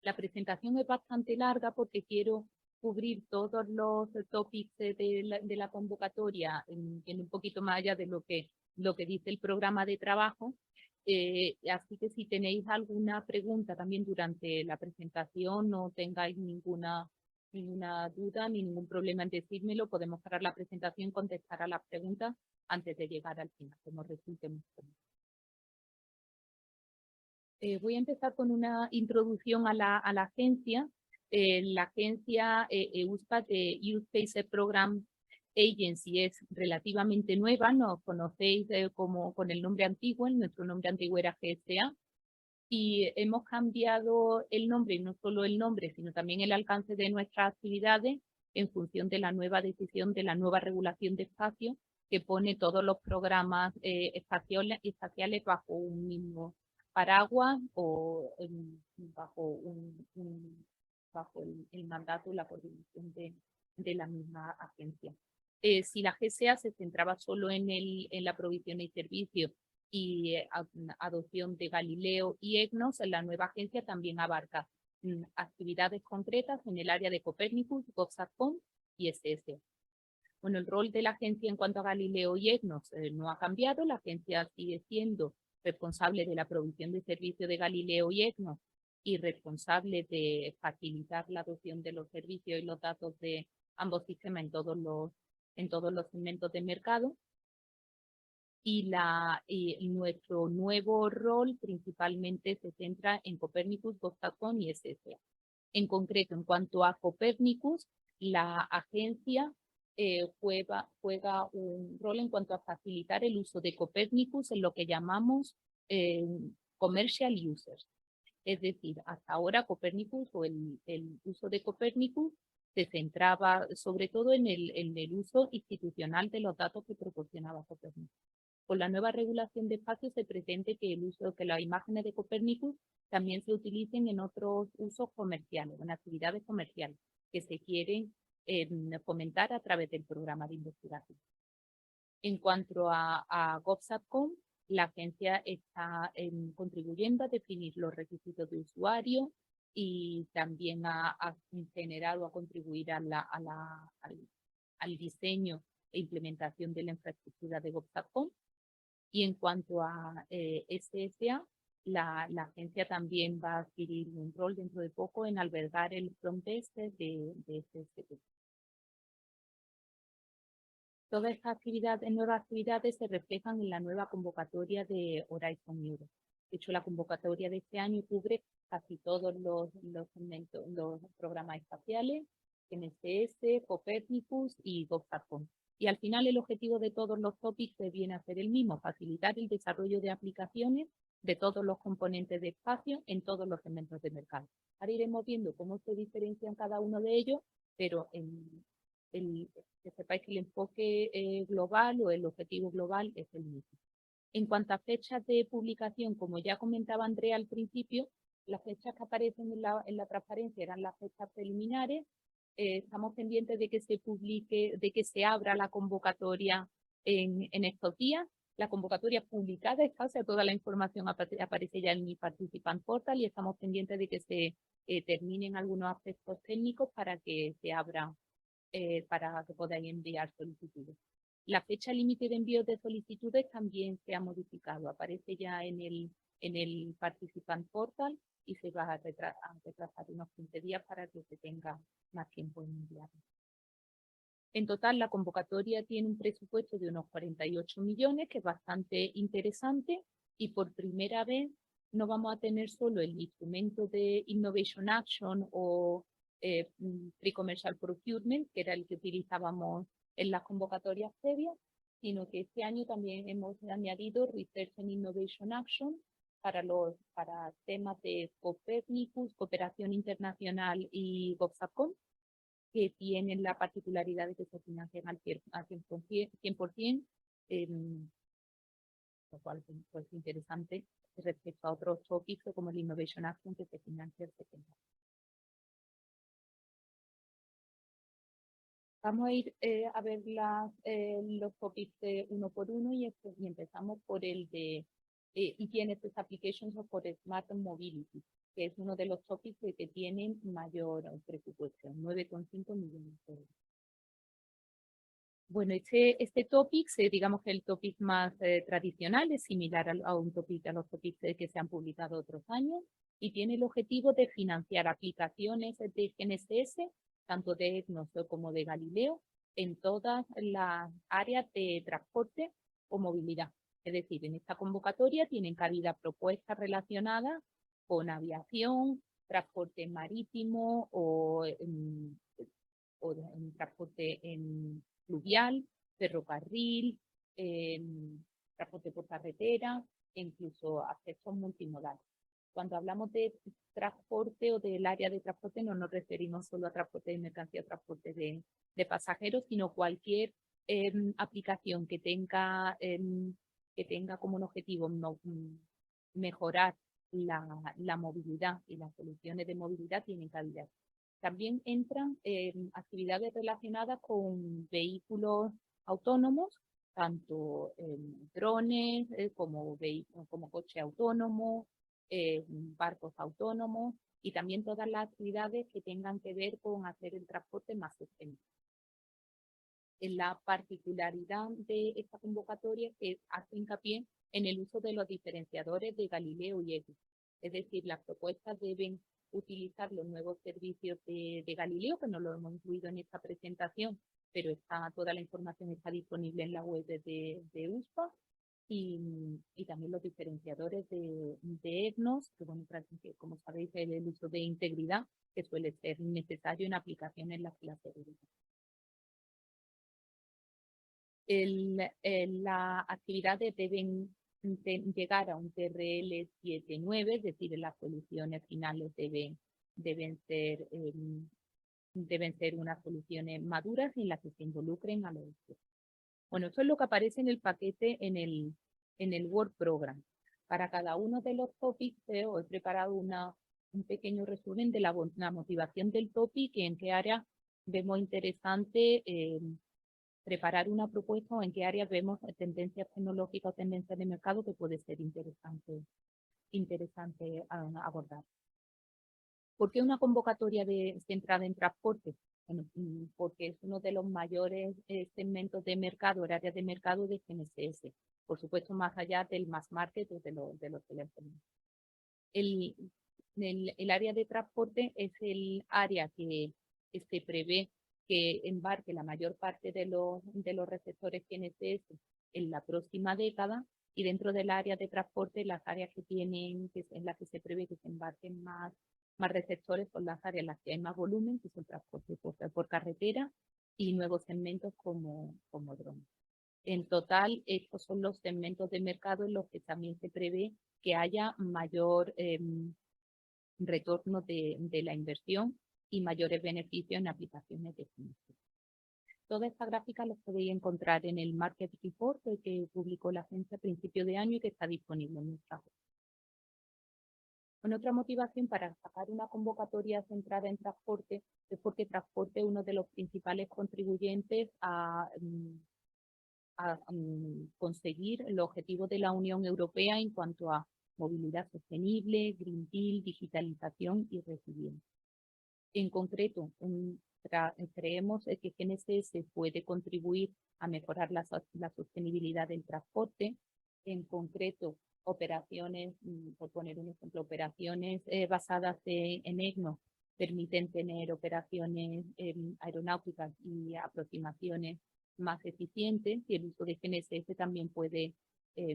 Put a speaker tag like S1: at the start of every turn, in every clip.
S1: La presentación es bastante larga porque quiero cubrir todos los topics de la convocatoria, en un poquito más allá de lo que dice el programa de trabajo. Así que si tenéis alguna pregunta también durante la presentación, no tengáis ninguna duda ni ningún problema en decírmelo, podemos parar la presentación y contestar a las preguntas antes de llegar al final, como resulte muy cómodo. Voy a empezar con una introducción a la agencia. La agencia EUSPA de Youth Pacer Program Agency es relativamente nueva, nos conocéis como con el nombre antiguo, nuestro nombre antiguo era GSA, y hemos cambiado el nombre, y no solo el nombre, sino también el alcance de nuestras actividades en función de la nueva decisión de la nueva regulación de espacio que pone todos los programas espaciales bajo un mismo paraguas o bajo bajo el mandato y la coordinación de la misma agencia. Si la GSA se centraba solo en la provisión y servicio y adopción de Galileo y EGNOS, la nueva agencia también abarca actividades concretas en el área de Copernicus, GovSatcom y SSA. Bueno, el rol de la agencia en cuanto a Galileo y EGNOS no ha cambiado. La agencia sigue siendo responsable de la provisión de servicio de Galileo y EGNOS y responsable de facilitar la adopción de los servicios y los datos de ambos sistemas en todos los segmentos de mercado. Y nuestro nuevo rol principalmente se centra en Copernicus, GovSatcom y SSA. En concreto, en cuanto a Copernicus, la agencia juega un rol en cuanto a facilitar el uso de Copernicus en lo que llamamos commercial users. Es decir, hasta ahora Copernicus o el uso de Copernicus se centraba sobre todo en el uso institucional de los datos que proporcionaba Copernicus. Con la nueva regulación de espacio se pretende que las imágenes de Copernicus también se utilicen en otros usos comerciales, en actividades comerciales que se quieren fomentar a través del programa de investigación. En cuanto a GovSatcom, la agencia está contribuyendo a definir los requisitos de usuario y también ha generado, a contribuir al diseño e implementación de la infraestructura de GovSatcom. Y en cuanto a SSA, la agencia también va a adquirir un rol dentro de poco en albergar el front desk de SSA. Todas estas nuevas actividades se reflejan en la nueva convocatoria de Horizon Europe. De hecho, la convocatoria de este año cubre casi todos los programas espaciales, GNSS, Copernicus y GovSatcom. Y al final el objetivo de todos los topics viene a ser el mismo, facilitar el desarrollo de aplicaciones de todos los componentes de espacio en todos los segmentos de mercado. Ahora iremos viendo cómo se diferencian cada uno de ellos, pero que sepáis que el enfoque global o el objetivo global es el mismo. En cuanto a fechas de publicación, como ya comentaba Andrea al principio, las fechas que aparecen en la transparencia eran las fechas preliminares. Estamos pendientes de que se publique, de que se abra la convocatoria en estos días. La convocatoria publicada está, o sea, toda la información aparece ya en mi Participant Portal y estamos pendientes de que se terminen algunos aspectos técnicos para que se abra, para que podáis enviar solicitudes. La fecha límite de envío de solicitudes también se ha modificado, aparece ya en el Participant Portal y se va a retrasar unos 15 días para que se tenga más tiempo en enviarlo. En total, la convocatoria tiene un presupuesto de unos 48 millones, que es bastante interesante, y por primera vez no vamos a tener solo el instrumento de Innovation Action o Pre-Commercial Procurement, que era el que utilizábamos en las convocatorias previas, sino que este año también hemos añadido Research and Innovation Action para temas de Copernicus, cooperación internacional y GovSatcom, que tienen la particularidad de que se financian al 100%, lo cual es interesante respecto a otros topics como el Innovation Action, que se financia el 70%. Vamos a ir a ver los topics uno por uno y empezamos por el de ETNS Applications o por Smart Mobility. que es uno de los topics que tienen mayor presupuesto, 9,5 millones de euros. Bueno, este topic, digamos que el topic más tradicional, es similar a los topics que se han publicado otros años, y tiene el objetivo de financiar aplicaciones de GNSS, tanto de EGNOS como de Galileo, en todas las áreas de transporte o movilidad. Es decir, en esta convocatoria tienen cabida propuestas relacionadas con aviación, transporte marítimo o en transporte fluvial, ferrocarril, transporte por carretera e incluso accesos multimodales. Cuando hablamos de transporte o del área de transporte, no nos referimos solo a transporte de mercancía o transporte de pasajeros, sino cualquier aplicación que tenga como un objetivo mejorar la movilidad y las soluciones de movilidad tienen cabida. También entran actividades relacionadas con vehículos autónomos, tanto drones como coche autónomo, barcos autónomos, y también todas las actividades que tengan que ver con hacer el transporte más sostenible. La particularidad de esta convocatoria es que hace hincapié en el uso de los diferenciadores de Galileo y EGNOS. Es decir, las propuestas deben utilizar los nuevos servicios de Galileo, que no lo hemos incluido en esta presentación, pero toda la información está disponible en la web de USPA, y también los diferenciadores de EGNOS, que bueno, como sabéis, es el uso de integridad, que suele ser necesario en aplicaciones en las que la seguridad. Las actividades deben llegar a un TRL 7.9, es decir, las soluciones finales deben ser unas soluciones maduras en las que se involucren a los usuarios. Bueno, eso es lo que aparece en el paquete en el Word Program. Para cada uno de los topics he preparado un pequeño resumen de la motivación del topic y en qué área vemos interesante preparar una propuesta o en qué áreas vemos tendencias tecnológicas o tendencias de mercado que puede ser interesante abordar. ¿Por qué una convocatoria centrada en transporte? Bueno, porque es uno de los mayores segmentos de mercado, áreas de mercado de GNSS. Por supuesto, más allá del mass market o de los teléfonos. El área de transporte es el área que se prevé que embarque la mayor parte de los receptores GNSS en la próxima década, y dentro del área de transporte, las áreas en las que se prevé que se embarquen más receptores son las áreas en las que hay más volumen, que es el transporte por carretera, y nuevos segmentos como drones. En total, estos son los segmentos de mercado en los que también se prevé que haya mayor retorno de la inversión y mayores beneficios en aplicaciones de financiación. Toda esta gráfica la podéis encontrar en el Market Report que publicó la agencia a principio de año y que está disponible en nuestra web. Otra motivación para sacar una convocatoria centrada en transporte es porque transporte es uno de los principales contribuyentes a conseguir los objetivos de la Unión Europea en cuanto a movilidad sostenible, Green Deal, digitalización y resiliencia. En concreto, creemos que GNSS puede contribuir a mejorar la sostenibilidad del transporte. En concreto, operaciones, por poner un ejemplo, operaciones basadas en EGNOS permiten tener operaciones aeronáuticas y aproximaciones más eficientes, y el uso de GNSS también puede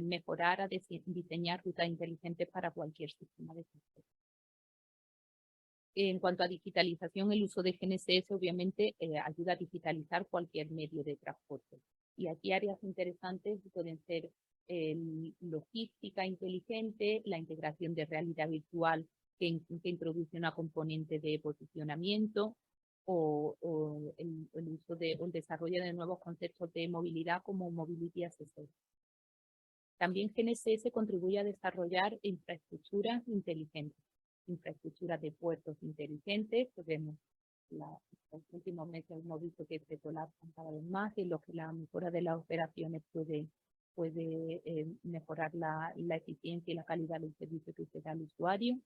S1: mejorar a diseñar rutas inteligentes para cualquier sistema de transporte. En cuanto a digitalización, el uso de GNSS obviamente ayuda a digitalizar cualquier medio de transporte. Y aquí áreas interesantes pueden ser logística inteligente, la integración de realidad virtual que introduce una componente de posicionamiento, o el uso o el desarrollo de nuevos conceptos de movilidad como Mobility as a Service. También GNSS contribuye a desarrollar infraestructuras inteligentes, infraestructuras de puertos inteligentes. Vemos los últimos meses hemos visto que se colapsan cada vez más, y lo que la mejora de las operaciones puede mejorar la eficiencia y la calidad del servicio que se da al usuario.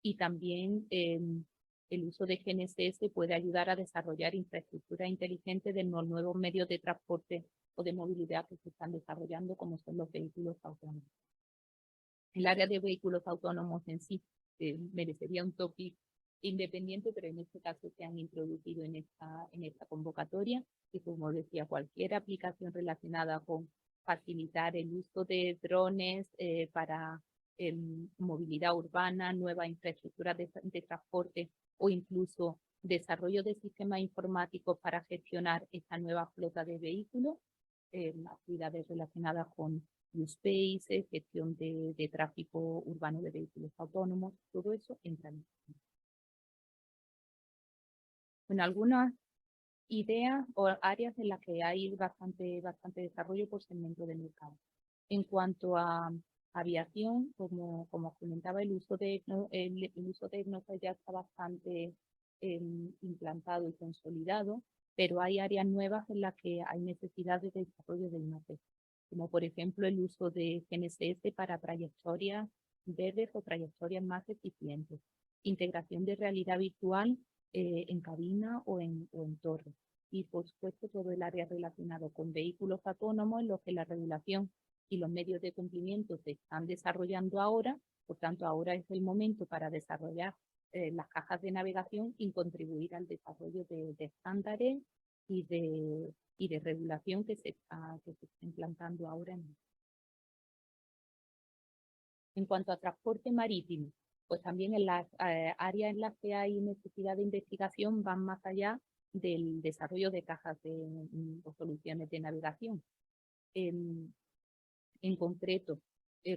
S1: y también el uso de GNSS puede ayudar a desarrollar infraestructura inteligente de los nuevos medios de transporte o de movilidad que se están desarrollando, como son los vehículos autónomos. El área de vehículos autónomos en sí merecería un topic independiente, pero en este caso se han introducido en esta convocatoria, y como decía, cualquier aplicación relacionada con facilitar el uso de drones para movilidad urbana, nueva infraestructura de transporte o incluso desarrollo de sistemas informáticos para gestionar esta nueva flota de vehículos, actividades relacionadas con use space, gestión de tráfico urbano de vehículos autónomos, todo eso entra en esto. Bueno, algunas ideas o áreas en las que hay bastante desarrollo por segmento de mercado. En cuanto a aviación, como comentaba, el uso de EGNOS ya está bastante implantado y consolidado, pero hay áreas nuevas en las que hay necesidad de desarrollo de I+D, como por ejemplo el uso de GNSS para trayectorias verdes o trayectorias más eficientes, integración de realidad virtual en cabina o en torre, y por supuesto todo el área relacionado con vehículos autónomos en los que la regulación y los medios de cumplimiento se están desarrollando ahora. Por tanto, ahora es el momento para desarrollar las cajas de navegación y contribuir al desarrollo de estándares y de regulación que se está implantando ahora. En cuanto a transporte marítimo, pues también en las áreas en las que hay necesidad de investigación van más allá del desarrollo de cajas o soluciones de navegación. En concreto,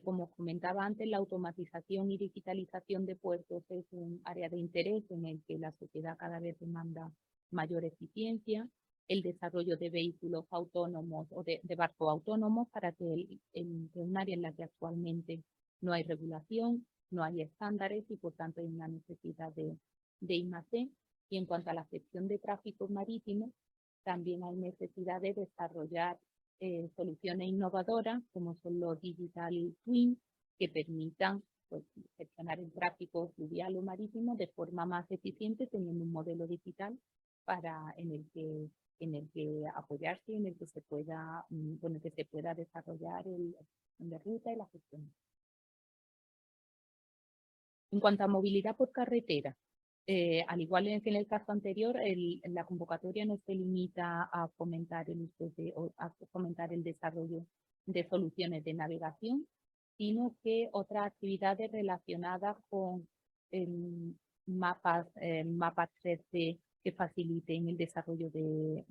S1: como comentaba antes, la automatización y digitalización de puertos es un área de interés en el que la sociedad cada vez demanda mayor eficiencia. El desarrollo de vehículos autónomos o de barcos autónomos para que un área en la que actualmente no hay regulación, no hay estándares y por tanto hay una necesidad de I+D. Y en cuanto a la gestión de tráfico marítimo, también hay necesidad de desarrollar soluciones innovadoras como son los digital twin, que permitan pues, gestionar el tráfico fluvial o marítimo de forma más eficiente, teniendo un modelo digital en el que apoyarse y en el que se pueda, con el que se pueda desarrollar la ruta y la gestión. En cuanto a movilidad por carretera, al igual que en el caso anterior, la convocatoria no se limita a fomentar el desarrollo de soluciones de navegación, sino que otras actividades relacionadas con mapas 3D que faciliten el desarrollo de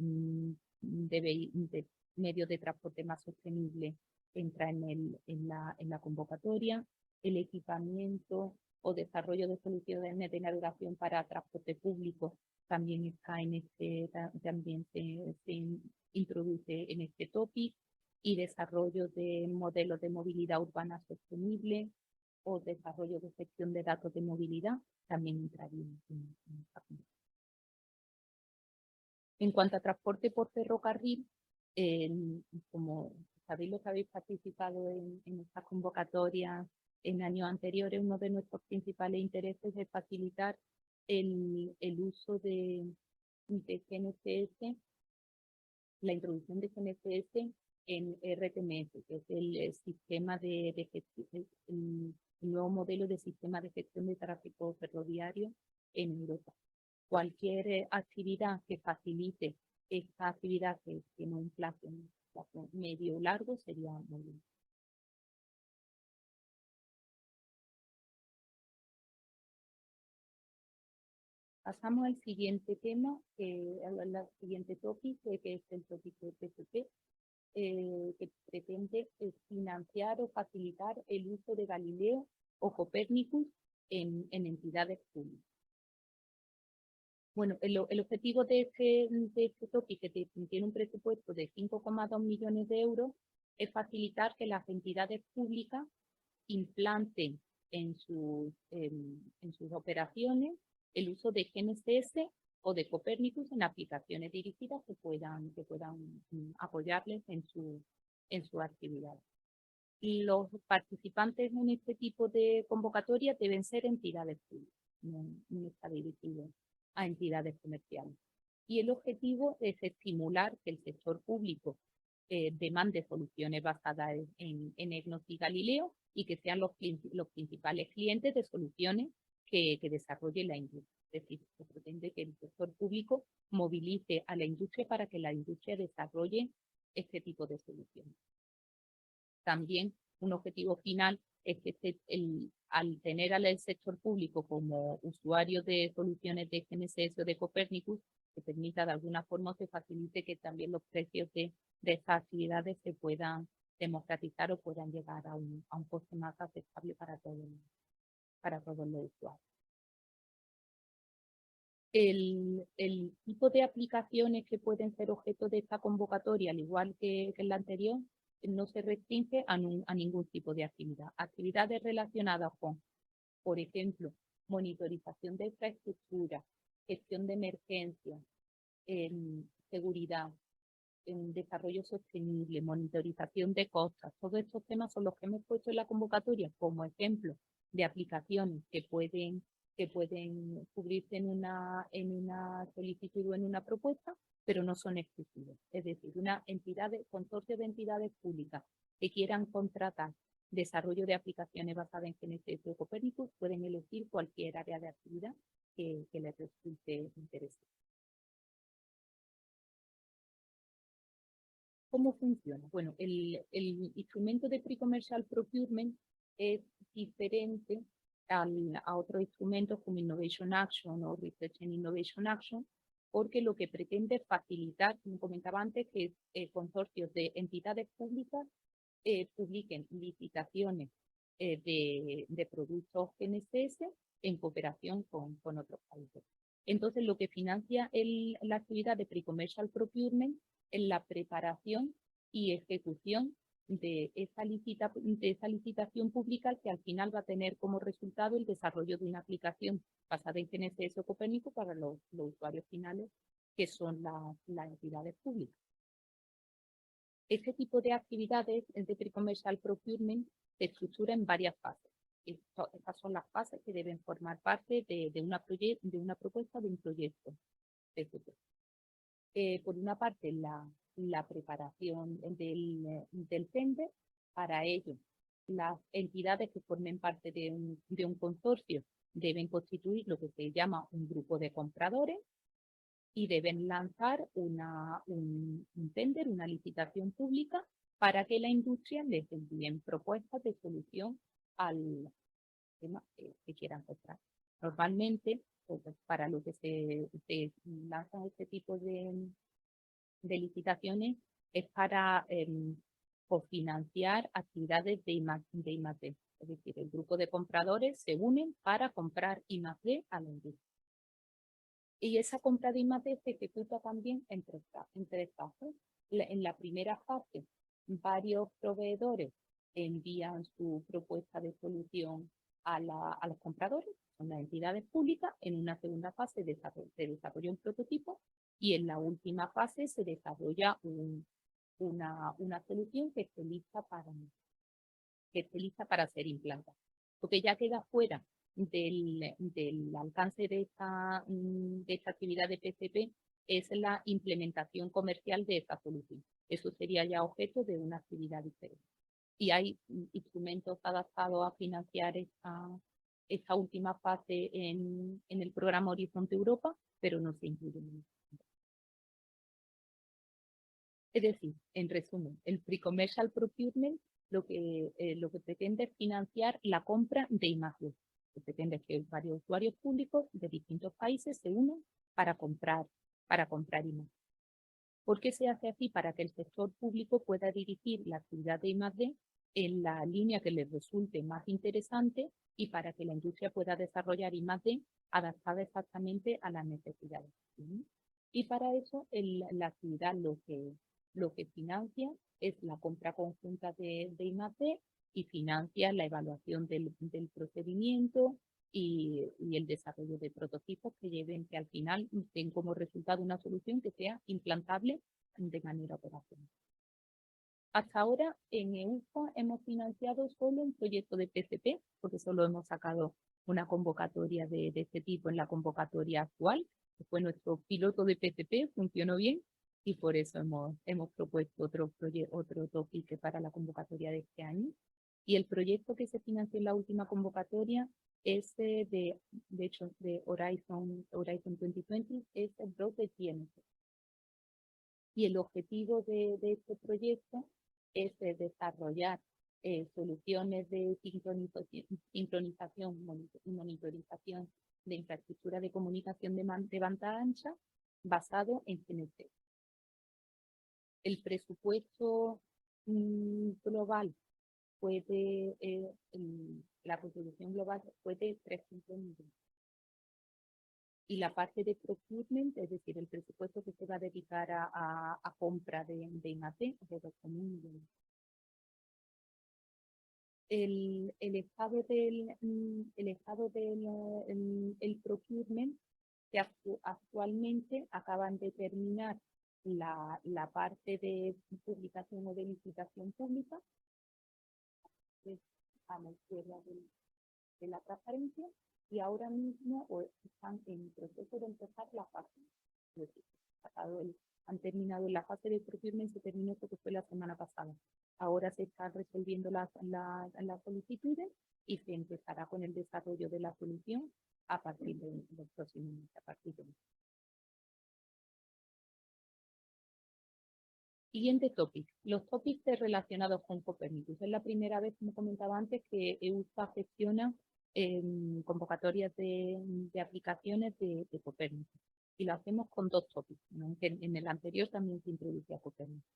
S1: medios de transporte más sostenible entra en la convocatoria. El equipamiento o desarrollo de soluciones de navegación para transporte público también está también se introduce en este topic, y desarrollo de modelos de movilidad urbana sostenible o desarrollo de gestión de datos de movilidad también entraría en esta convocatoria. En cuanto a transporte por ferrocarril, como sabéis los que habéis participado en esta convocatoria en años anteriores, uno de nuestros principales intereses es facilitar el uso de GNSS, la introducción de GNSS en RTMS, que es el sistema el nuevo modelo de sistema de gestión de tráfico ferroviario en Europa. Cualquier actividad que facilite esta actividad que tiene un plazo medio o largo sería muy bien. Pasamos al siguiente tema, al siguiente tópico, que es el tópico de PPP, que pretende financiar o facilitar el uso de Galileo o Copérnicus en entidades públicas. Bueno, el objetivo de este tópico, que tiene un presupuesto de 5,2 millones de euros, es facilitar que las entidades públicas implanten en sus operaciones el uso de GNSS o de Copérnicus en aplicaciones dirigidas que puedan apoyarles en su actividad. Los participantes en este tipo de convocatoria deben ser entidades públicas, no está dirigido a entidades comerciales. Y el objetivo es estimular que el sector público demande soluciones basadas en EGNOS y Galileo y que sean los principales clientes de soluciones que desarrolle la industria. Es decir, se pretende que el sector público movilice a la industria para que la industria desarrolle este tipo de soluciones. También un objetivo final es que al tener al sector público como usuario de soluciones de GNSS o de Copernicus, se permita de alguna forma, se facilite que también los precios de estas actividades se puedan democratizar o puedan llegar a un coste más aceptable para todos los usuarios. El tipo de aplicaciones que pueden ser objeto de esta convocatoria, al igual que en la anterior, no se restringe a ningún tipo de actividad. Actividades relacionadas con, por ejemplo, monitorización de infraestructura, gestión de emergencias, seguridad, desarrollo sostenible, monitorización de costas. Todos estos temas son los que hemos puesto en la convocatoria como ejemplo de aplicaciones que pueden cubrirse en una solicitud o en una propuesta, pero no son exclusivos. Es decir, consorcio de entidades públicas que quieran contratar desarrollo de aplicaciones basadas en GNSS o Copernicus pueden elegir cualquier área de actividad que les resulte interesante. ¿Cómo funciona? Bueno, el instrumento de Pre-Commercial Procurement es diferente a otros instrumentos como Innovation Action o Research and Innovation Action, porque lo que pretende es facilitar, como comentaba antes, que consorcios de entidades públicas publiquen licitaciones de productos GNSS en cooperación con otros países. Entonces, lo que financia la actividad de Pre-Commercial Procurement es la preparación y ejecución de esa licitación pública que al final va a tener como resultado el desarrollo de una aplicación basada en GNSS o Copernicus para los usuarios finales, que son las entidades públicas. Este tipo de actividades de Pre-Commercial Procurement se estructura en varias fases. Estas son las fases que deben formar parte de una propuesta de un proyecto. Por una parte, la preparación del tender. Para ello, las entidades que formen parte de un consorcio deben constituir lo que se llama un grupo de compradores y deben lanzar un tender, una licitación pública, para que la industria les envíen propuestas de solución al tema que quieran comprar. Normalmente, pues, para lo que se lanzan este tipo de licitaciones es para cofinanciar actividades de I+D. Es decir, el grupo de compradores se unen para comprar I+D a la industria. Y esa compra de I+D se ejecuta también en tres fases. En la primera fase, varios proveedores envían su propuesta de solución a los compradores, son las entidades públicas. En una segunda fase se desarrolla un prototipo y en la última fase se desarrolla una solución que esté lista para ser implantada. Lo que ya queda fuera del alcance de esta actividad de PCP es la implementación comercial de esa solución. Eso sería ya objeto de una actividad diferente. Y hay instrumentos adaptados a financiar esta última fase en el programa Horizonte Europa, pero no se incluyen en esto. Es decir, en resumen, el Pre-Commercial Procurement lo que pretende es financiar la compra de I+D. Lo que pretende es que varios usuarios públicos de distintos países se unan para comprar I+D. ¿Por qué se hace así? Para que el sector público pueda dirigir la actividad de I+D en la línea que les resulte más interesante y para que la industria pueda desarrollar I+D adaptada exactamente a las necesidades. Y para eso la actividad lo que financia es la compra conjunta de I+D y financia la evaluación del procedimiento y el desarrollo de prototipos que al final den como resultado una solución que sea implantable de manera operacional. Hasta ahora en EUFA hemos financiado solo un proyecto de PCP, porque solo hemos sacado una convocatoria de este tipo en la convocatoria actual, que fue nuestro piloto de PCP, funcionó bien, y por eso hemos propuesto otro topic para la convocatoria de este año. Y el proyecto que se financió en la última convocatoria es de hecho, de Horizon 2020, es el Broadband Genesis. Y el objetivo de este proyecto es desarrollar soluciones de sincronización y monitorización de infraestructura de comunicación de banda ancha basado en GNC. El presupuesto global la contribución global fue de 300 millones. Y la parte de procurement, es decir, el presupuesto que se va a dedicar a compra de IMAT, es de 2.000 millones. El estado del procurement, que actualmente acaban de terminar la parte de publicación o de licitación pública, a la izquierda de la transparencia, y ahora mismo están en proceso de empezar la fase. Es decir, han terminado la fase de procurement, se terminó, porque fue la semana pasada. Ahora se están resolviendo las solicitudes y se empezará con el desarrollo de la solución a partir de los próximos meses, a partir de Siguiente topic, los topics relacionados con Copernicus. Es la primera vez, como comentaba antes, que EUFA gestiona convocatorias de aplicaciones de Copernicus. Y lo hacemos con dos topics, ¿no? En el anterior también se introducía Copernicus.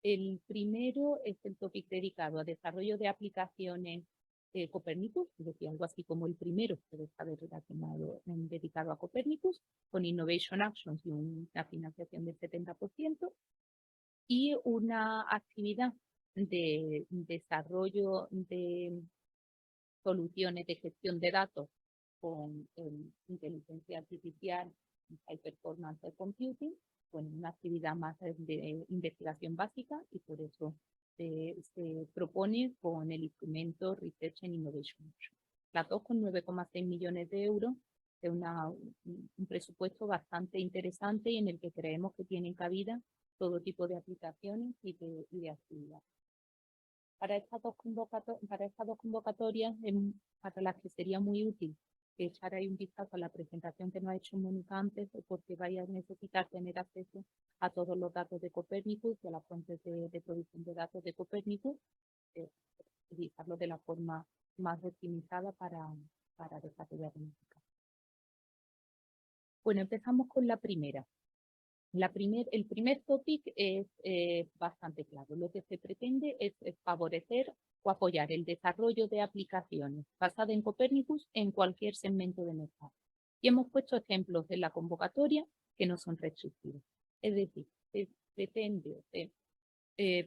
S1: El primero es el topic dedicado a desarrollo de aplicaciones Copernicus, es decir, algo así como el primero que debe estar relacionado, dedicado a Copernicus, con Innovation Actions y una financiación del 70%, y una actividad de desarrollo de soluciones de gestión de datos con inteligencia artificial, high performance computing, con una actividad más de investigación básica, y por eso se propone con el instrumento Research and Innovation. Las dos con 9,6 millones de euros, de un presupuesto bastante interesante y en el que creemos que tienen cabida todo tipo de aplicaciones y de actividades. Para estas dos convocatorias, para las que sería muy útil que echar ahí un vistazo a la presentación que nos ha hecho Mónica antes, porque vaya a necesitar tener acceso a todos los datos de Copernicus y a las fuentes de producción de datos de Copernicus, utilizarlo de la forma más optimizada para desarrollar música. Bueno, empezamos con la primera. El primer topic es bastante claro. Lo que se pretende es favorecer o apoyar el desarrollo de aplicaciones basadas en Copernicus en cualquier segmento de mercado. Y hemos puesto ejemplos en la convocatoria que no son restrictivos. Es decir, se pretende,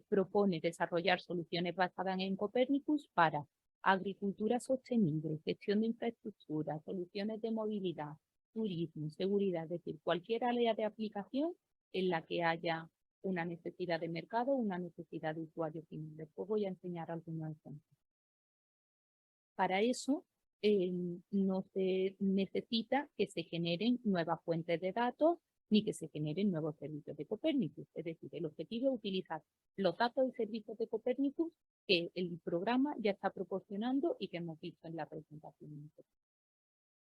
S1: propone desarrollar soluciones basadas en Copernicus para agricultura sostenible, gestión de infraestructura, soluciones de movilidad, turismo, seguridad, es decir, cualquier área de aplicación en la que haya una necesidad de mercado, una necesidad de usuario final. Después voy a enseñar algunos ejemplos. Para eso no se necesita que se generen nuevas fuentes de datos ni que se generen nuevos servicios de Copernicus. Es decir, el objetivo es utilizar los datos y servicios de Copernicus que el programa ya está proporcionando y que hemos visto en la presentación.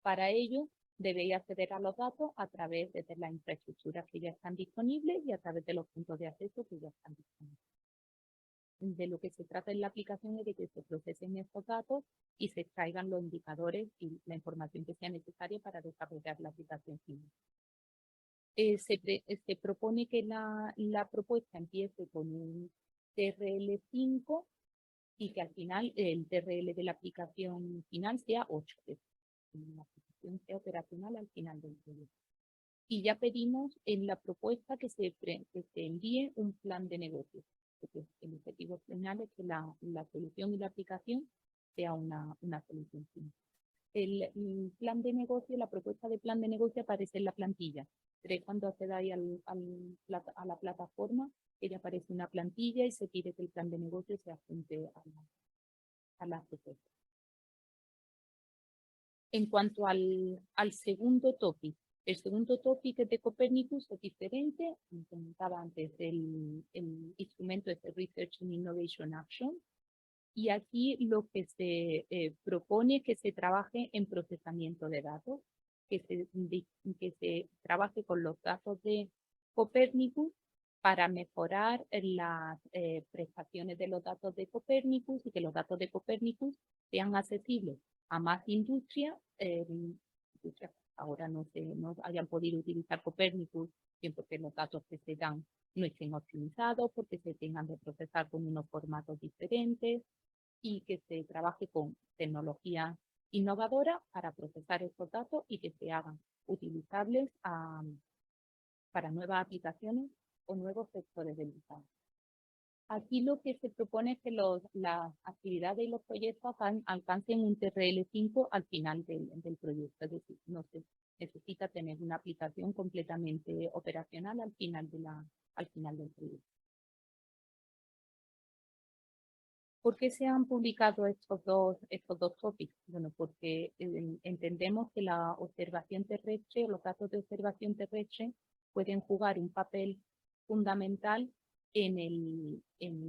S1: Para ello, debéis acceder a los datos a través de las infraestructuras que ya están disponibles y a través de los puntos de acceso que ya están disponibles. De lo que se trata en la aplicación es de que se procesen estos datos y se extraigan los indicadores y la información que sea necesaria para desarrollar la aplicación final. Se propone que la propuesta empiece con un TRL5 y que al final el TRL de la aplicación final sea 8, que la aplicación sea operacional al final del proyecto. Y ya pedimos en la propuesta que se envíe un plan de negocio, porque el objetivo final es que la solución y la aplicación sea una solución final. El plan de negocio, la propuesta de plan de negocio aparece en la plantilla. Pero cuando accedáis a la plataforma, que ya aparece una plantilla y se pide que el plan de negocio se adjunte a la propuesta. En cuanto al segundo topic, el segundo topic de Copernicus es diferente, como comentaba antes, el instrumento es el Research and Innovation Action, y aquí lo que se propone es que se trabaje en procesamiento de datos, que se trabaje con los datos de Copernicus para mejorar las prestaciones de los datos de Copernicus y que los datos de Copernicus sean accesibles a más industria. Ahora no hayan podido utilizar Copernicus, bien porque los datos que se dan no estén optimizados, porque se tengan que procesar con unos formatos diferentes, y que se trabaje con tecnología innovadora para procesar estos datos y que se hagan utilizables para nuevas aplicaciones o nuevos sectores del mercado. Aquí lo que se propone es que las actividades y los proyectos alcancen un TRL5 al final del proyecto, es decir, no se necesita tener una aplicación completamente operacional al final del proyecto. ¿Por qué se han publicado estos dos tópicos? Bueno, porque entendemos que la observación terrestre o los datos de observación terrestre pueden jugar un papel fundamental en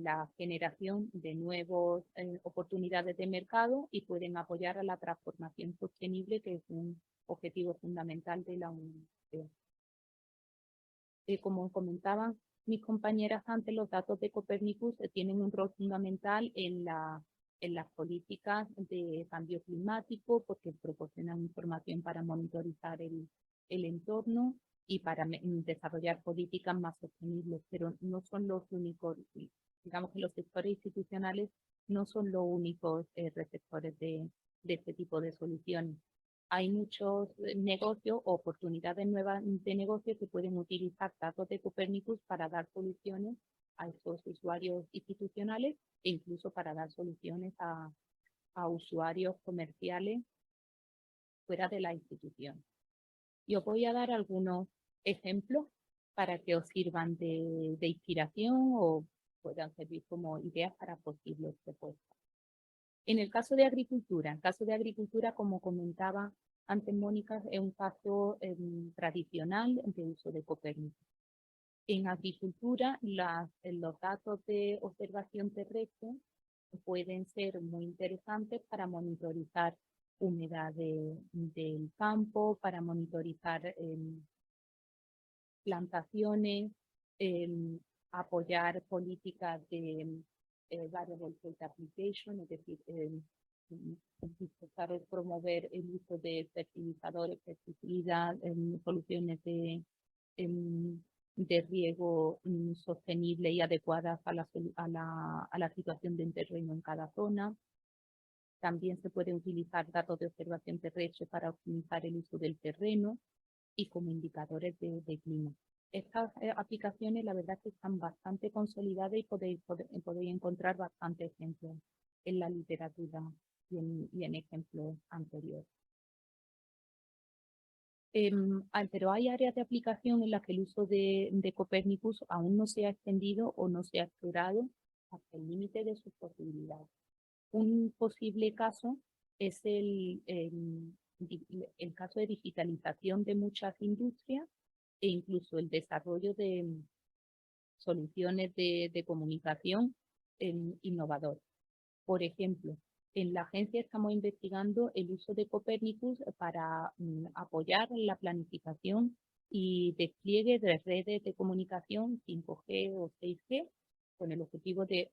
S1: la generación de nuevas oportunidades de mercado y pueden apoyar a la transformación sostenible, que es un objetivo fundamental de la Unión Europea. Como comentaban mis compañeras antes, los datos de Copernicus tienen un rol fundamental en las políticas de cambio climático, porque proporcionan información para monitorizar el entorno y para desarrollar políticas más sostenibles, pero no son los únicos, digamos que los sectores institucionales no son los únicos receptores de este tipo de soluciones. Hay muchos negocios o oportunidades nuevas de negocio que pueden utilizar datos de Copernicus para dar soluciones a estos usuarios institucionales e incluso para dar soluciones a usuarios comerciales fuera de la institución. Y os voy a dar algunos ejemplos para que os sirvan de inspiración o puedan servir como ideas para posibles propuestas. En el caso de agricultura, como comentaba antes Mónica, es un caso tradicional de uso de Copernicus. En agricultura, los datos de observación terrestre pueden ser muy interesantes para monitorizar humedad del campo, para monitorizar plantaciones, apoyar políticas de variable rate application, es decir, promover el uso de fertilizadores, pesticidas, soluciones de riego sostenible y adecuadas a la situación del terreno en cada zona. También se pueden utilizar datos de observación terrestre para optimizar el uso del terreno y como indicadores de clima. Estas aplicaciones, la verdad, que están bastante consolidadas y podéis encontrar bastantes ejemplos en la literatura y en ejemplos anteriores. Pero hay áreas de aplicación en las que el uso de Copernicus aún no se ha extendido o no se ha explorado hasta el límite de sus posibilidades. Un posible caso es el caso de digitalización de muchas industrias e incluso el desarrollo de soluciones de comunicación innovadoras. Por ejemplo, en la agencia estamos investigando el uso de Copernicus para apoyar la planificación y despliegue de redes de comunicación 5G o 6G con el objetivo de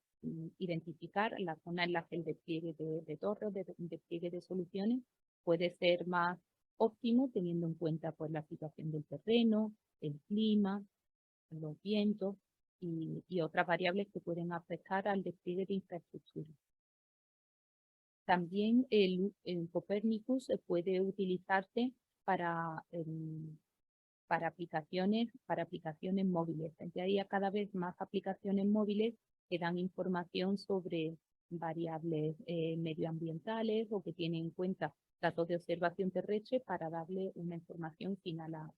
S1: identificar la zona en la que el despliegue de torres, de despliegue de soluciones puede ser más óptimo teniendo en cuenta pues, la situación del terreno, el clima, los vientos y otras variables que pueden afectar al despliegue de infraestructura. También el Copernicus puede utilizarse para aplicaciones móviles. Hay cada vez más aplicaciones móviles que dan información sobre variables medioambientales o que tienen en cuenta datos de observación terrestre para darle una información final al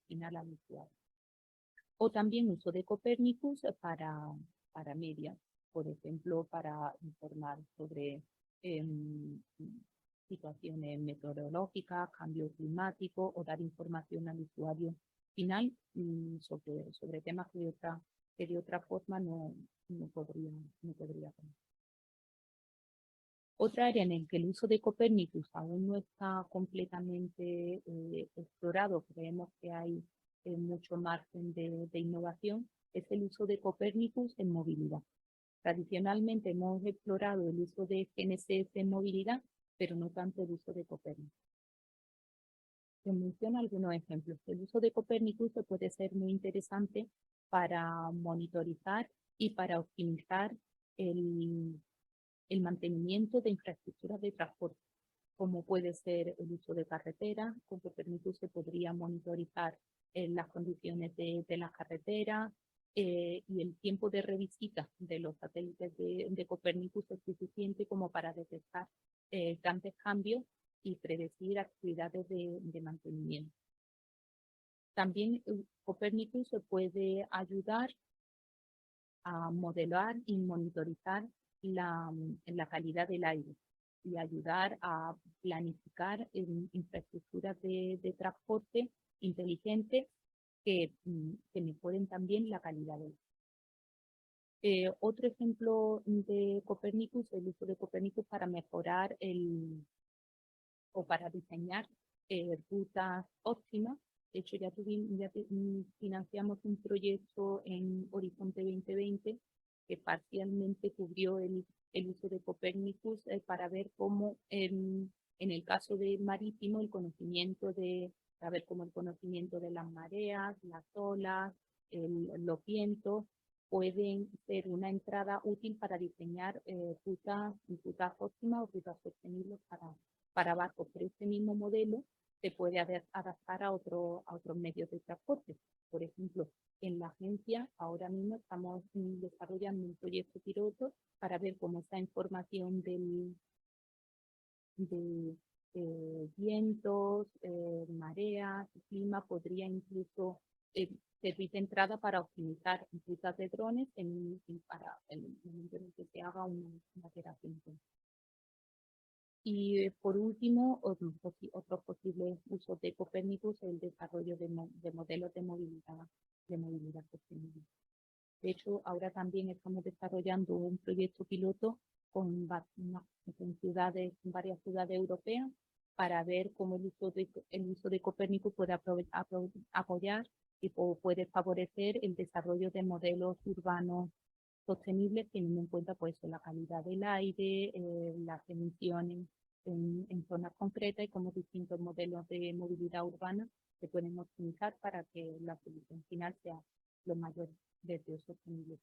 S1: usuario. O también uso de Copernicus para para media, por ejemplo, para informar sobre situaciones meteorológicas, cambio climático o dar información al usuario final sobre temas que de otra forma no podría tener. Otra área en la que el uso de Copernicus aún no está completamente explorado, creemos que hay mucho margen de innovación, es el uso de Copernicus en movilidad. Tradicionalmente hemos explorado el uso de GNSS en movilidad, pero no tanto el uso de Copernicus. Se mencionan algunos ejemplos. El uso de Copernicus puede ser muy interesante para monitorizar y para optimizar el mantenimiento de infraestructuras de transporte, como puede ser el uso de carreteras. Con Copernicus se podría monitorizar las condiciones de las carreteras y el tiempo de revisita de los satélites de Copernicus es suficiente como para detectar grandes cambios y predecir actividades de mantenimiento. También Copernicus se puede ayudar a modelar y monitorizar la calidad del aire y ayudar a planificar infraestructuras de transporte inteligente que mejoren también la calidad del aire. Otro ejemplo de Copernicus, el uso de Copernicus para mejorar o para diseñar rutas óptimas. De hecho, ya financiamos un proyecto en Horizonte 2020 que parcialmente cubrió el uso de Copernicus para ver cómo, en el caso de marítimo, para ver cómo el conocimiento de las mareas, las olas, los vientos, pueden ser una entrada útil para diseñar rutas óptimas o rutas sostenibles para barcos. Pero este mismo modelo se puede adaptar a otros medios de transporte. Por ejemplo, en la agencia ahora mismo estamos desarrollando un proyecto piloto para ver cómo esa información de vientos, mareas, clima podría incluso servir de entrada para optimizar rutas de drones para el momento en el que se haga una operación. Y por último, otros posibles usos de Copernicus es el desarrollo de modelos de movilidad sostenible. De hecho, ahora también estamos desarrollando un proyecto piloto con varias ciudades europeas para ver cómo el uso de Copernicus puede apoyar y puede favorecer el desarrollo de modelos urbanos sostenibles, teniendo en cuenta pues la calidad del aire, las emisiones en zonas concretas y cómo distintos modelos de movilidad urbana se pueden optimizar para que la solución final sea lo mayor desde sostenible.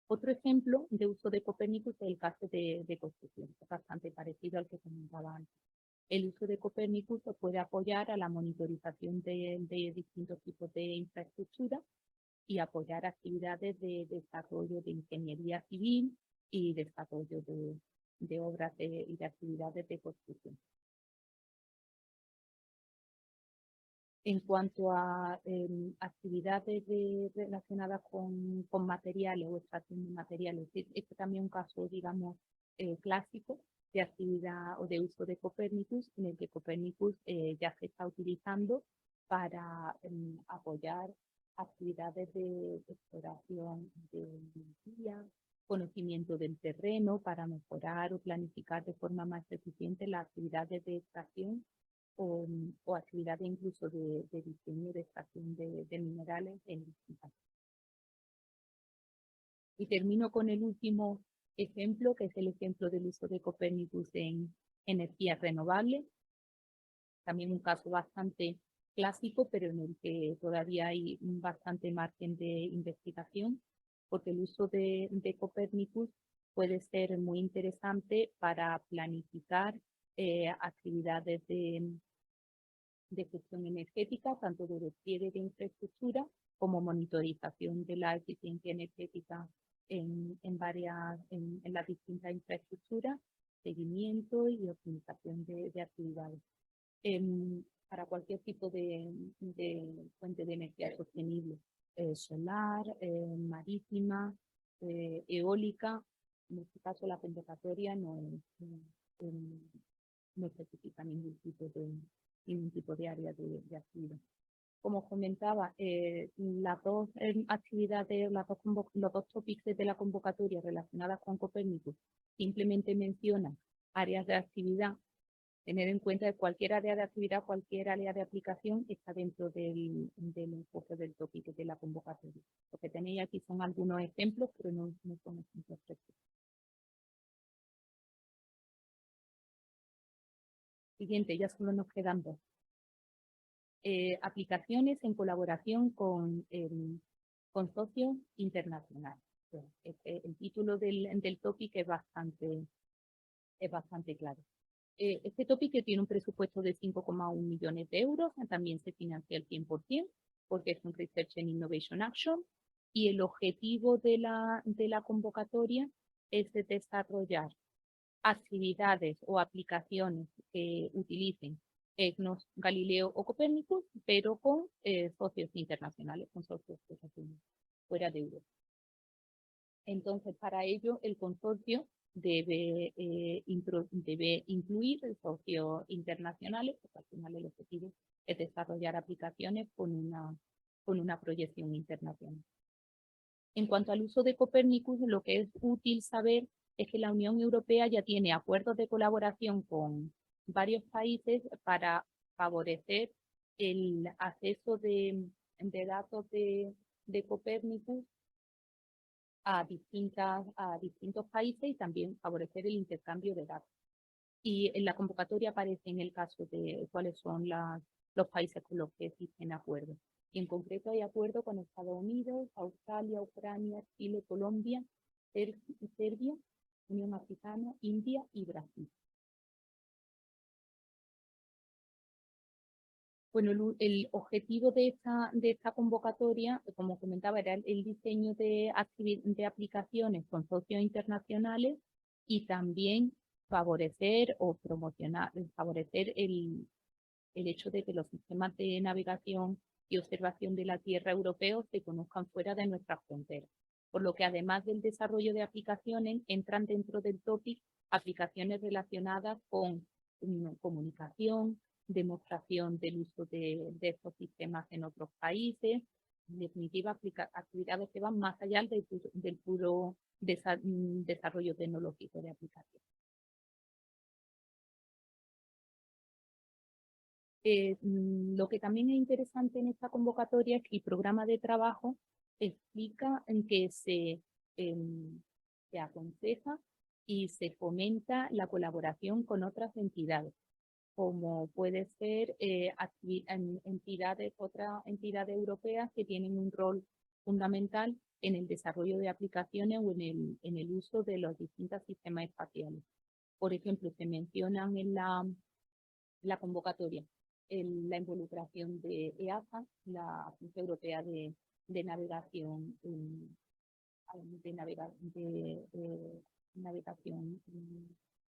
S1: Otro ejemplo de uso de Copernicus es el caso de construcción, bastante parecido al que comentaba antes. El uso de Copernicus puede apoyar a la monitorización de distintos tipos de infraestructura y apoyar actividades de desarrollo de ingeniería civil y desarrollo de obras y de actividades de construcción. En cuanto a actividades relacionadas con materiales o extracción de materiales, este también es un caso, digamos, clásico de actividad o de uso de Copernicus, en el que Copernicus ya se está utilizando para apoyar actividades de exploración de energía, conocimiento del terreno para mejorar o planificar de forma más eficiente las actividades de extracción o actividades incluso de diseño de extracción de minerales en distintas. Y termino con el último ejemplo, que es el ejemplo del uso de Copernicus en energías renovables. También un caso bastante clásico, pero en el que todavía hay bastante margen de investigación, porque el uso de Copernicus puede ser muy interesante para planificar actividades de gestión energética, tanto de despliegue de infraestructura como monitorización de la eficiencia energética en las distintas infraestructuras, seguimiento y optimización de actividades. Para cualquier tipo de fuente de energía sostenible. solar, marítima, eólica. En este caso la convocatoria no especifica ningún tipo de área de actividad. Como comentaba, las dos actividades, los dos topics de la convocatoria relacionadas con Copernicus simplemente mencionan áreas de actividad. Tener en cuenta que cualquier área de actividad, cualquier área de aplicación está dentro del enfoque del topic de la convocatoria. Lo que tenéis aquí son algunos ejemplos, pero no son ejemplos perfectos. Siguiente, ya solo nos quedan dos. Aplicaciones en colaboración con socios internacionales. El título del topic es bastante claro. Este topic tiene un presupuesto de 5,1 millones de euros, también se financia al 100%, porque es un Research and Innovation Action, y el objetivo de la convocatoria es de desarrollar actividades o aplicaciones que utilicen EGNOS, Galileo o Copérnicus, pero con socios internacionales, con socios fuera de Europa. Entonces, para ello, el consorcio debe incluir socios internacionales, porque al final el objetivo es desarrollar aplicaciones con una proyección internacional. En cuanto al uso de Copérnicus, lo que es útil saber es que la Unión Europea ya tiene acuerdos de colaboración con varios países para favorecer el acceso de datos de Copérnicus a distintos países y también favorecer el intercambio de datos. Y en la convocatoria aparece en el caso de cuáles son los países con los que existen acuerdos. Y en concreto hay acuerdo con Estados Unidos, Australia, Ucrania, Chile, Colombia, Serbia, Unión Africana, India y Brasil. Bueno, el objetivo de esta convocatoria, como comentaba, era el diseño de aplicaciones con socios internacionales y también favorecer o promocionar, favorecer el hecho de que los sistemas de navegación y observación de la Tierra europeos se conozcan fuera de nuestras fronteras. Por lo que además del desarrollo de aplicaciones, entran dentro del topic aplicaciones relacionadas con comunicación, demostración del uso de estos sistemas en otros países, en definitiva actividades que van más allá del puro desarrollo tecnológico de aplicaciones. Lo que también es interesante en esta convocatoria es que el programa de trabajo explica en que se aconseja y se fomenta la colaboración con otras entidades, como puede ser otras entidades europeas que tienen un rol fundamental en el desarrollo de aplicaciones o en el uso de los distintos sistemas espaciales. Por ejemplo, se mencionan en la convocatoria la involucración de EASA, la Agencia Europea de Navegación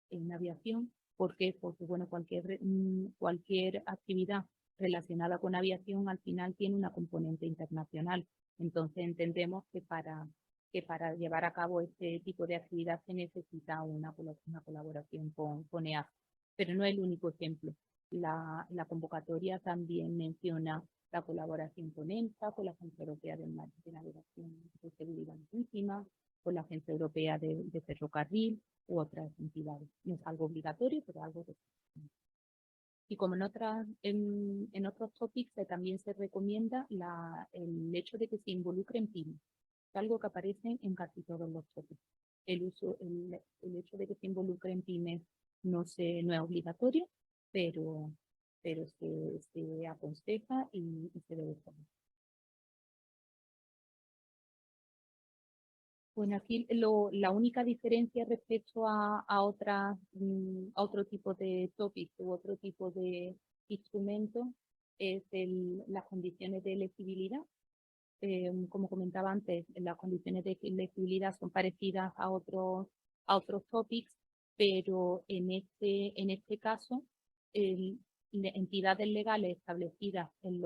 S1: en aviación. ¿Por qué? Porque bueno, cualquier actividad relacionada con aviación al final tiene una componente internacional. Entonces entendemos que para llevar a cabo este tipo de actividad se necesita una colaboración con EASA. Pero no es el único ejemplo. La convocatoria también menciona la colaboración con EMSA, con la Agencia Europea de Navegación de Seguridad Marítima, con la Agencia Europea de Ferrocarril u otras entidades. No es algo obligatorio, pero algo que... Y como en otros topics también se recomienda el hecho de que se involucren pymes, algo que aparece en casi todos los topics. El hecho de que se involucren pymes no es obligatorio, pero se aconseja y se debe hacer. Bueno, aquí la única diferencia respecto a otro tipo de topics u otro tipo de instrumentos es las condiciones de elegibilidad. Como comentaba antes, las condiciones de elegibilidad son parecidas a otros topics, pero en este caso entidades legales establecidas en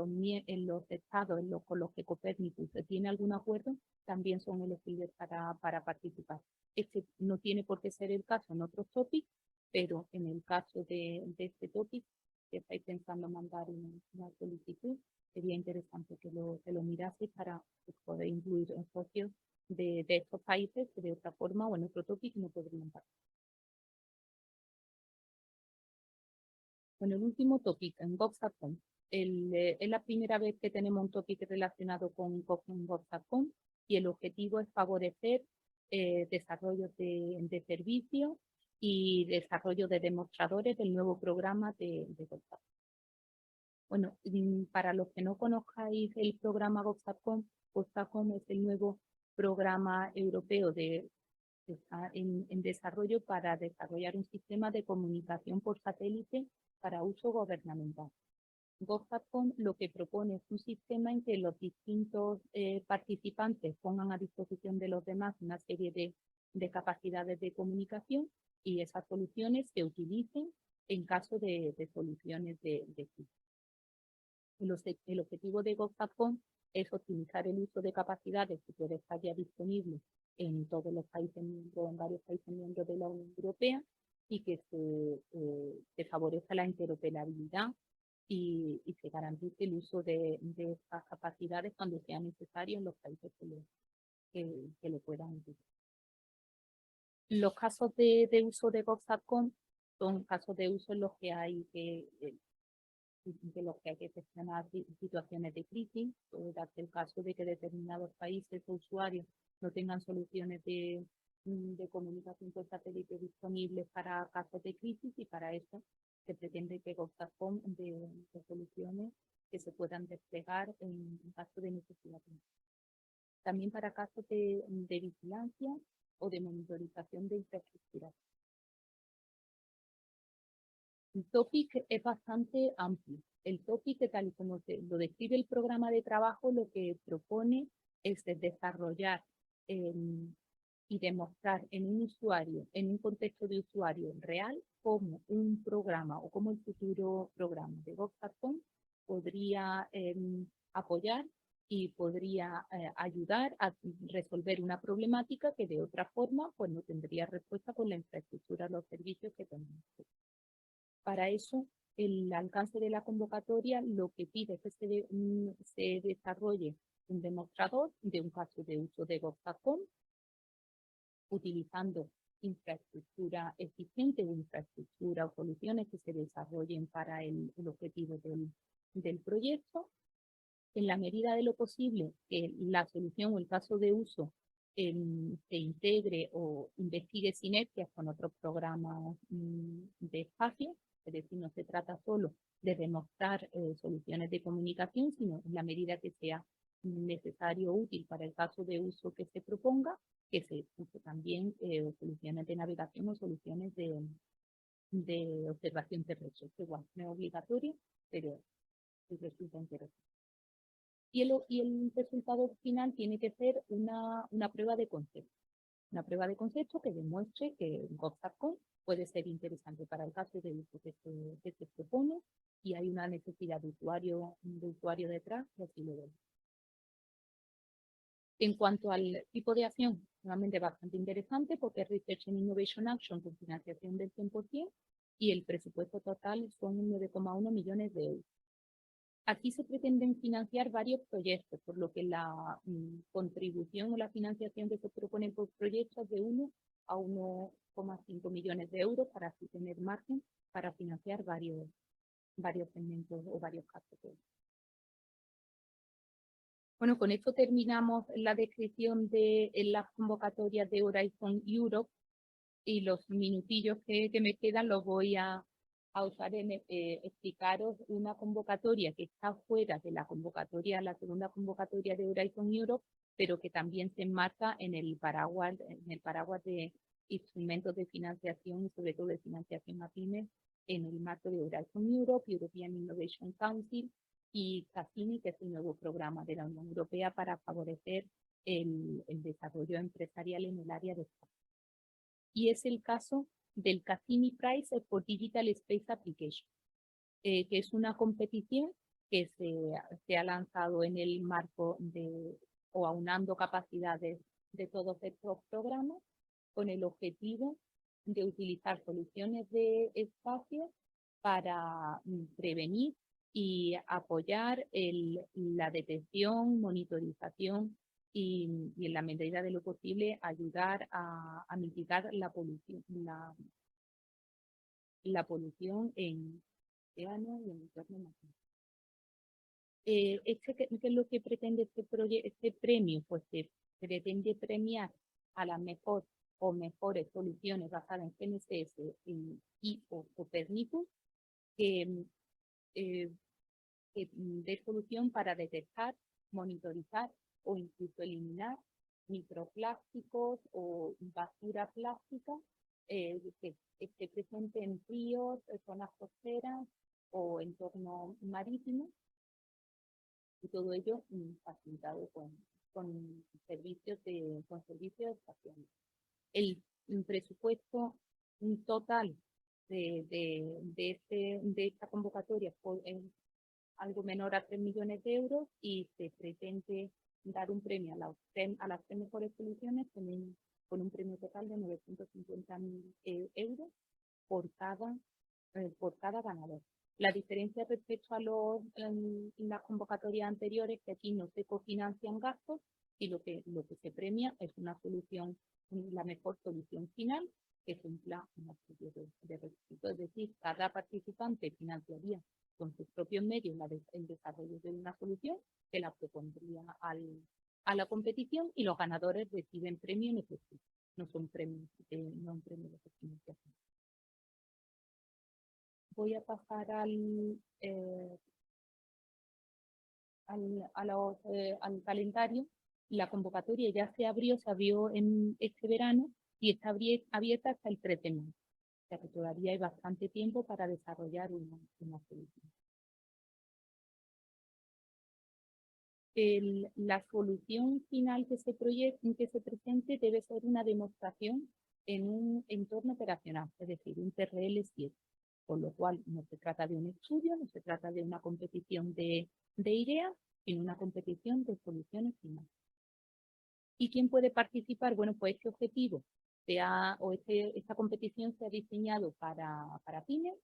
S1: los estados con los que Copernicus tiene algún acuerdo, también son elegibles para participar. Este no tiene por qué ser el caso en otros topics, pero en el caso de este topic, si estáis pensando mandar una solicitud, sería interesante que lo miraseis para poder incluir socios de estos países que de otra forma o en otro topic no podrían participar. Bueno, el último topic en GovSatCom. Es la primera vez que tenemos un topic relacionado con GovSatCom y el objetivo es favorecer desarrollo de servicios y desarrollo de demostradores del nuevo programa de GovSatCom. Bueno, para los que no conozcáis el programa GovSatCom, GovSatCom es el nuevo programa europeo está en desarrollo para desarrollar un sistema de comunicación por satélite para uso gubernamental. GovSatCom lo que propone es un sistema en que los distintos participantes pongan a disposición de los demás una serie de capacidades de comunicación y esas soluciones se utilicen en caso de soluciones de crisis. El objetivo de GovSatCom es optimizar el uso de capacidades que puede estar ya disponible en todos los países miembros, en varios países miembros de la Unión Europea, y que se favorezca la interoperabilidad y se garantice el uso de estas capacidades cuando sea necesario en los países que lo puedan utilizar. Los casos de uso de GovSatCom son casos de uso en los que hay que gestionar situaciones de crisis, puede darse el caso de que determinados países o usuarios no tengan soluciones de comunicación por satélite disponibles para casos de crisis, y para eso se pretende que GovSatCom de soluciones que se puedan desplegar en caso de necesidad. También para casos de vigilancia o de monitorización de infraestructuras. El topic es bastante amplio. El topic, tal y como lo describe el programa de trabajo, lo que propone es desarrollar y demostrar en un usuario, en un contexto de usuario real, cómo un programa o cómo el futuro programa de GovSatCom podría apoyar y podría ayudar a resolver una problemática que de otra forma pues no tendría respuesta con la infraestructura, los servicios que tenemos. Para eso, el alcance de la convocatoria lo que pide es que se desarrolle un demostrador de un caso de uso de GovSatCom, utilizando infraestructura eficiente o infraestructura o soluciones que se desarrollen para el objetivo del proyecto. En la medida de lo posible, que la solución o el caso de uso se integre o investigue sinergias con otros programas de espacio. Es decir, no se trata solo de demostrar soluciones de comunicación, sino en la medida que sea necesario o útil para el caso de uso que se proponga, que se use también soluciones de navegación o soluciones de observación terrestre. Igual, no es obligatorio, pero resulta interesante. Y el resultado final tiene que ser una prueba de concepto. Una prueba de concepto que demuestre que GovSatCom puede ser interesante para el caso de uso que se propone y hay una necesidad de usuario detrás, y así lo vemos. En cuanto al tipo de acción, realmente bastante interesante porque es Research and Innovation Action con financiación del 100% y el presupuesto total son 9,1 millones de euros. Aquí se pretenden financiar varios proyectos, por lo que la contribución o la financiación que se propone por proyectos es de 1 a 1,5 millones de euros para así tener margen para financiar varios segmentos o varios casos. Bueno, con esto terminamos la descripción de las convocatorias de Horizon Europe y los minutillos que me quedan los voy a usar en explicaros una convocatoria que está fuera de la convocatoria, la segunda convocatoria de Horizon Europe, pero que también se enmarca en el paraguas de instrumentos de financiación y sobre todo de financiación a pymes en el marco de Horizon Europe, European Innovation Council y Cassini, que es el nuevo programa de la Unión Europea para favorecer el desarrollo empresarial en el área de espacio. Y es el caso del Cassini Prize for Digital Space Application. que es una competición que se ha lanzado en el marco o aunando capacidades de todos estos programas con el objetivo de utilizar soluciones de espacio para prevenir y apoyar la detección, monitorización y en la medida de lo posible ayudar a mitigar la polución, la polución en océanos y en el entorno marino. ¿Qué es lo que pretende este premio? Pues se pretende premiar a las mejores soluciones basadas en GNSS y o Copernicus que dé solución para detectar, monitorizar o incluso eliminar microplásticos o basura plástica que esté presente en ríos, zonas costeras o entorno marítimo, y todo ello facilitado con servicios espaciales. El presupuesto total de esta convocatoria fue algo menor a 3 millones de euros y se pretende dar un premio a las 3 mejores soluciones con un premio total de 950.000 euros por cada ganador. La diferencia respecto a las convocatorias anteriores es que aquí no se cofinancian gastos y lo que se premia es una solución, la mejor solución final, que cumpla una serie de requisitos. Es decir, cada participante financiaría con sus propios medios el desarrollo de una solución que la propondría a la competición y los ganadores reciben premio en efectivo, no son premios, no un premio de financiación. Voy a pasar al calendario. La convocatoria ya se abrió en este verano y está abierta hasta el 3 de mayo. O sea que todavía hay bastante tiempo para desarrollar una solución. La solución final que se presente debe ser una demostración en un entorno operacional, es decir, un TRL-7. Con lo cual no se trata de un estudio, no se trata de una competición de ideas, sino una competición de soluciones finales. ¿Y quién puede participar? Bueno, pues este objetivo esta competición se ha diseñado para pymes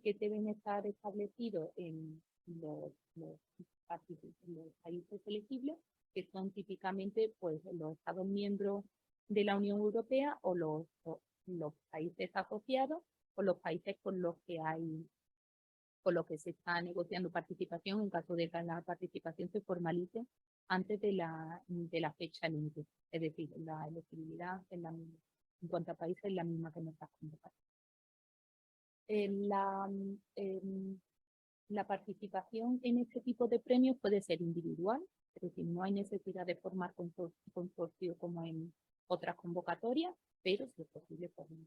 S1: que deben estar establecidos en los países elegibles, que son típicamente pues, los Estados miembros de la Unión Europea o los países asociados o los países con los que se está negociando participación en caso de que la participación se formalice antes de la fecha límite. Es decir, la elegibilidad en cuanto a países es la misma que nuestras convocatorias. La participación en este tipo de premios puede ser individual, es decir, no hay necesidad de formar consorcio como en otras convocatorias, pero si es posible formar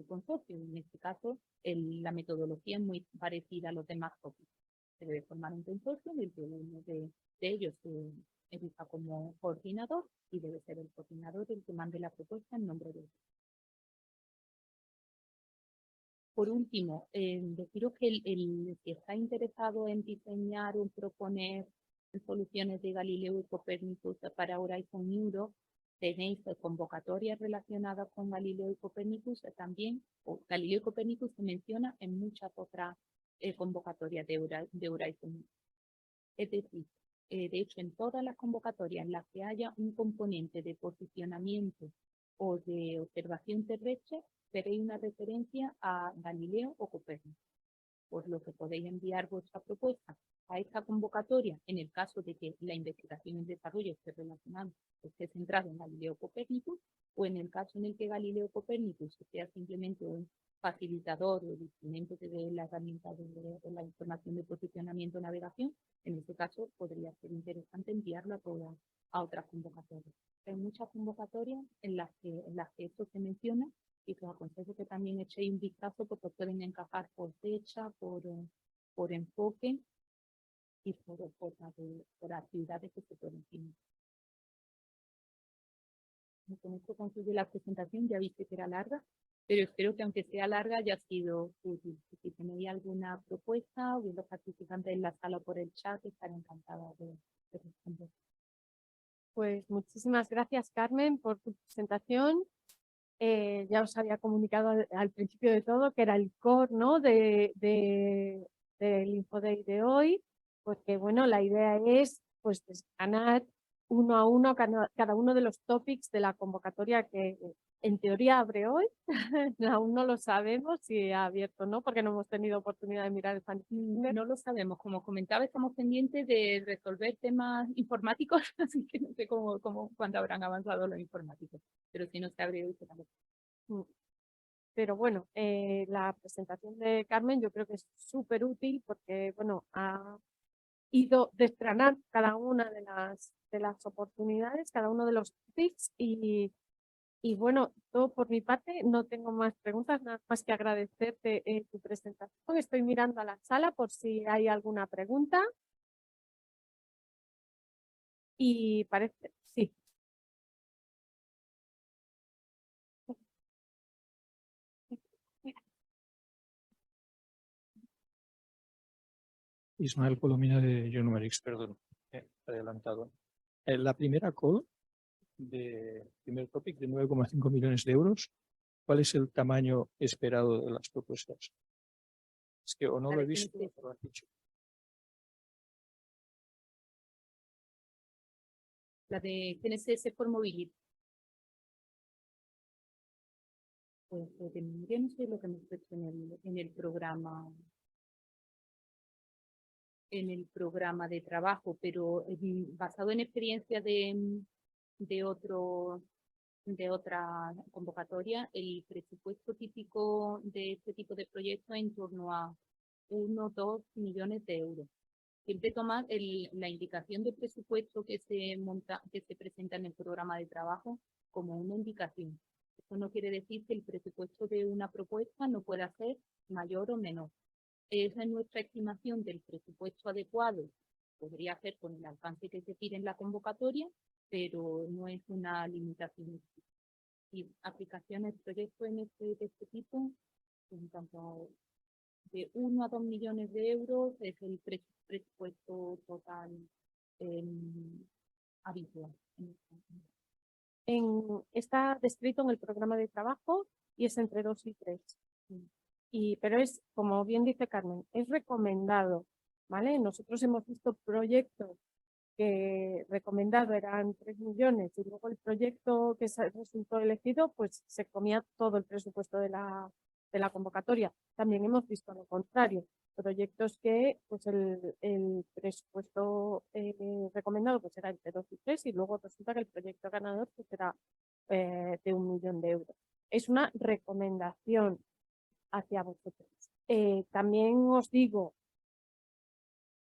S1: consorcio. En este caso, la metodología es muy parecida a los demás tópicos. Se debe formar un consorcio en el que uno de ellos se elija como coordinador y debe ser el coordinador el que mande la propuesta en nombre de él. Por último, deciros que el que está interesado en diseñar o proponer soluciones de Galileo y Copérnicus para Horizon Europe, tenéis convocatorias relacionadas con Galileo y Copérnicus también, o Galileo y Copérnicus se menciona en muchas otras convocatorias de Horizon Europe. Es decir, de hecho, en todas las convocatorias en las que haya un componente de posicionamiento o de observación terrestre, veréis una referencia a Galileo o Copérnico, por lo que podéis enviar vuestra propuesta a esta convocatoria en el caso de que la investigación y el desarrollo esté centrado en Galileo o Copérnico, o en el caso en el que Galileo o Copérnico sea simplemente un facilitador o el instrumento que dé la herramienta de la información de posicionamiento o navegación. En este caso podría ser interesante enviarlo a otras convocatorias. Hay muchas convocatorias en las que esto se menciona y os aconsejo que también echéis un vistazo porque pueden encajar por fecha, por enfoque y por actividades que se pueden tener. Con esto concluye la presentación, ya viste que era larga. pero espero que aunque sea larga haya sido útil. Si tenéis alguna propuesta o bien los participantes en la sala o por el chat, estaré encantada de responder.
S2: Pues muchísimas gracias, Carmen, por tu presentación. Ya os había comunicado al principio de todo que era el core, ¿no? del InfoDay de hoy, porque bueno, la idea es pues desgranar uno a uno cada uno de los topics de la convocatoria que en teoría abre hoy. Aún no lo sabemos si ha abierto o no, porque no hemos tenido oportunidad de mirar el panel.
S1: No lo sabemos. Como comentaba, estamos pendientes de resolver temas informáticos, así que no sé cuándo habrán avanzado los informáticos, pero si no se abre hoy, será mejor.
S2: Pero bueno, la presentación de Carmen yo creo que es súper útil porque bueno, ha ido desgranando cada una de las oportunidades, cada uno de los tips y bueno, todo por mi parte, no tengo más preguntas, nada más que agradecerte tu presentación. Estoy mirando a la sala por si hay alguna pregunta. Y parece, sí.
S3: Ismael Colomina de Geonumerics, perdón, adelantado. La primera call de primer topic de 9,5 millones de euros, ¿cuál es el tamaño esperado de las propuestas? Es que o no lo he visto o lo has dicho.
S1: La de GNSS for Mobility. Pues yo no sé lo que hemos hecho en el programa. En el programa de trabajo, pero basado en experiencia de otra convocatoria, el presupuesto típico de este tipo de proyectos es en torno a 1 o 2 millones de euros. Siempre tomar la indicación de presupuesto que se presenta en el programa de trabajo como una indicación. Eso no quiere decir que el presupuesto de una propuesta no pueda ser mayor o menor. Esa es nuestra estimación del presupuesto adecuado. Podría ser con el alcance que se pide en la convocatoria, pero no es una limitación. Y aplicaciones, proyectos de este tipo, en tanto de 1 a 2 millones de euros es el presupuesto total habitual.
S2: Está descrito en el programa de trabajo y es entre 2 y 3. Pero es, como bien dice Carmen, es recomendado, ¿vale? Nosotros hemos visto proyectos que recomendado eran 3 millones y luego el proyecto que resultó elegido, pues se comía todo el presupuesto de la convocatoria. También hemos visto lo contrario, proyectos que pues el presupuesto recomendado pues era entre 2 y 3 y luego resulta que el proyecto ganador pues era de 1 millón de euros. Es una recomendación hacia vosotros. También os digo,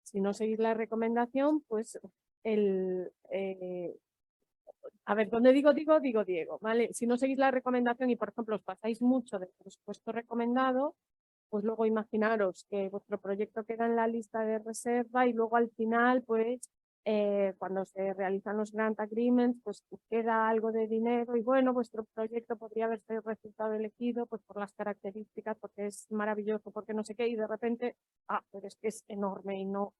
S2: si no seguís la recomendación, pues a ver, donde digo Diego, ¿vale? Si no seguís la recomendación y, por ejemplo, os pasáis mucho del presupuesto recomendado, pues luego imaginaros que vuestro proyecto queda en la lista de reserva y luego al final, pues, cuando se realizan los grant agreements, pues queda algo de dinero y bueno, vuestro proyecto podría haberse resultado elegido pues por las características, porque es maravilloso, porque no sé qué, y de repente, pero es que es enorme y no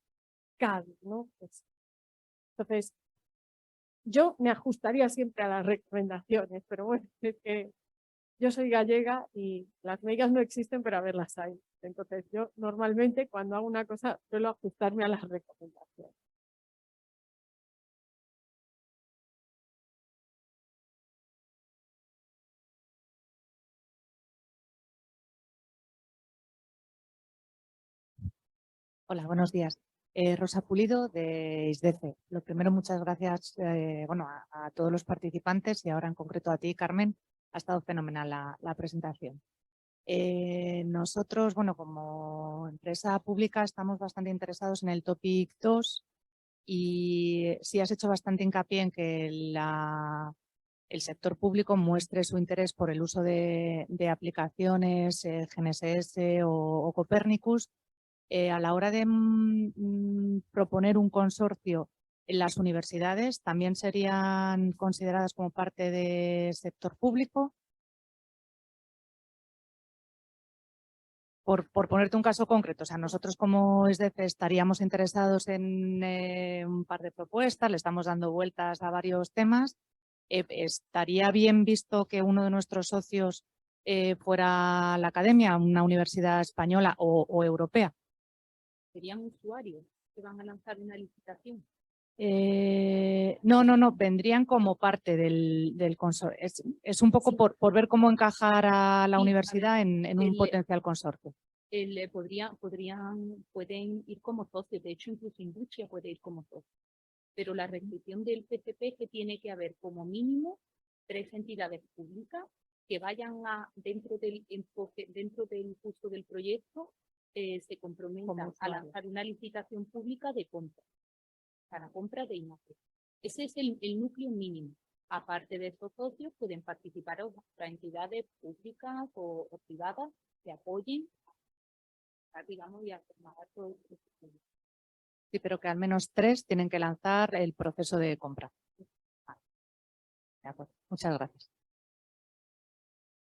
S2: cabe, ¿no? Pues, entonces, yo me ajustaría siempre a las recomendaciones, pero bueno, es que yo soy gallega y las megas no existen, pero a ver, las hay. Entonces yo normalmente cuando hago una cosa suelo ajustarme a las recomendaciones.
S4: Hola, buenos días. Rosa Pulido de ISDECE. Lo primero, muchas gracias a todos los participantes y ahora en concreto a ti, Carmen. Ha estado fenomenal la presentación. Nosotros, bueno, como empresa pública estamos bastante interesados en el Topic 2 y sí has hecho bastante hincapié en que el sector público muestre su interés por el uso de aplicaciones GNSS o Copernicus. A la hora de proponer un consorcio en las universidades, ¿también serían consideradas como parte del sector público? por ponerte un caso concreto, o sea, nosotros como SDF estaríamos interesados en un par de propuestas, le estamos dando vueltas a varios temas. Estaría bien visto que uno de nuestros socios fuera a la academia, una universidad española o europea.
S1: Serían usuarios que van a lanzar una licitación.
S4: No, vendrían como parte del consorcio. Es un poco
S1: Sí.
S4: por ver cómo encajar a la
S1: Sí, a
S4: universidad
S1: ver,
S4: en un
S1: el-
S4: potencial consorcio.
S1: Pueden ir como socios, de hecho incluso industria puede ir como socio. Pero la restricción del PCP es que tiene que haber como mínimo 3 entidades públicas que vayan dentro del enfoque, dentro del curso del proyecto, se comprometan a
S4: usuarios.
S1: lanzar una licitación pública de compra, para compra de imagen. Ese es el núcleo mínimo. Aparte de estos socios, pueden participar otras entidades públicas o privadas que apoyen, digamos, y a formar todo el proceso.
S4: Sí, pero que al menos 3 tienen que lanzar el proceso de compra. Vale. De acuerdo. Muchas gracias.